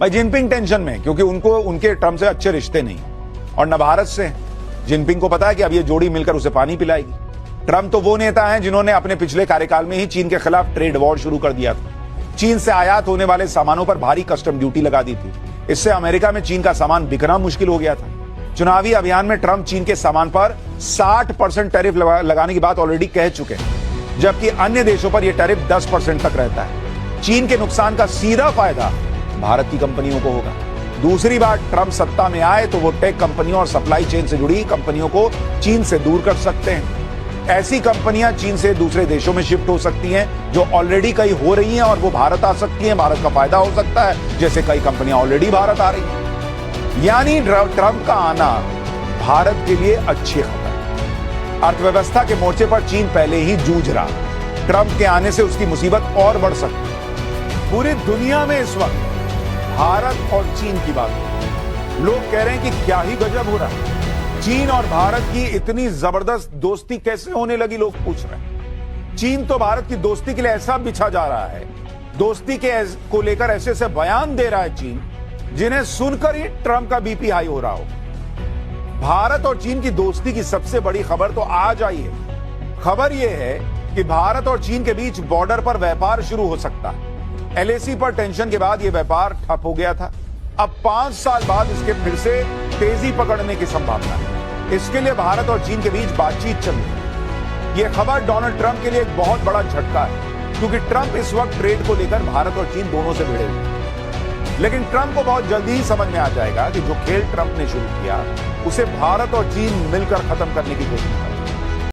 भाई Jinping tension में, क्योंकि उनको उनके ट्रम्प से अच्छे रिश्ते नहीं और न भारत से। जिनपिंग को पता है कि अब ये जोड़ी मिलकर उसे पानी पिलाएगी। ट्रम्प तो वो नेता हैं जिन्होंने अपने पिछले कार्यकाल में ही चीन के खिलाफ ट्रेड वॉर शुरू कर दिया था। चीन से आयात होने वाले सामानों पर भारी कस्टम ड्यूटी लगा दी थी। इससे अमेरिका में चीन का सामान बिकना मुश्किल हो गया था। चुनावी अभियान में ट्रम्प चीन के सामान पर 60% टैरिफ लगाने की बात ऑलरेडी कह चुके हैं, जबकि अन्य देशों पर यह टैरिफ 10% तक रहता है। चीन के नुकसान का सीधा फायदा भारत की कंपनियों को होगा। दूसरी बार ट्रम्प सत्ता में आए तो वो टेक कंपनियों और सप्लाई चेन से जुड़ी कंपनियों को चीन से दूर कर सकते हैं। ऐसी कंपनियां चीन से दूसरे देशों में शिफ्ट हो सकती हैं जो ऑलरेडी कई हो रही हैं और वो भारत आ सकती हैं। भारत का फायदा हो सकता है, जैसे कई कंपनियां ऑलरेडी भारत आ रही हैं। यानी ट्रम्प का आना भारत के लिए अच्छी खबर। अर्थव्यवस्था के मोर्चे पर चीन पहले ही जूझ रहा। ट्रम्प के आने से उसकी मुसीबत और बढ़ सकती है। पूरी दुनिया में इस वक्त भारत और चीन की बात हो। लोग कह रहे हैं कि क्या ही गजब हो रहा है, चीन और भारत की इतनी जबरदस्त दोस्ती कैसे होने लगी, लोग पूछ रहे हैं। चीन तो भारत की दोस्ती के लिए ऐसा बिछा जा रहा है, दोस्ती को लेकर ऐसे ऐसे बयान दे रहा है चीन, जिन्हें सुनकर ही ट्रम्प का बीपी हाई हो रहा हो। भारत और चीन की दोस्ती की सबसे बड़ी खबर तो आज आई है। खबर यह है कि भारत और चीन के बीच बॉर्डर पर व्यापार शुरू हो सकता है। एलएसी पर टेंशन के बाद यह व्यापार ठप हो गया था। अब 5 साल बाद इसके फिर से तेजी पकड़ने की संभावना है। इसके लिए भारत और चीन के बीच बातचीत चल रही है। यह खबर डोनाल्ड ट्रंप के लिए एक बहुत बड़ा झटका है, क्योंकि ट्रंप इस वक्त ट्रेड को लेकर भारत और चीन दोनों से भिड़े हुए हैं। लेकिन ट्रंप को बहुत जल्दी ही समझ में आ जाएगा कि जो खेल ट्रंप ने शुरू किया उसे भारत और चीन मिलकर खत्म करने की कोशिश कर रहे हैं।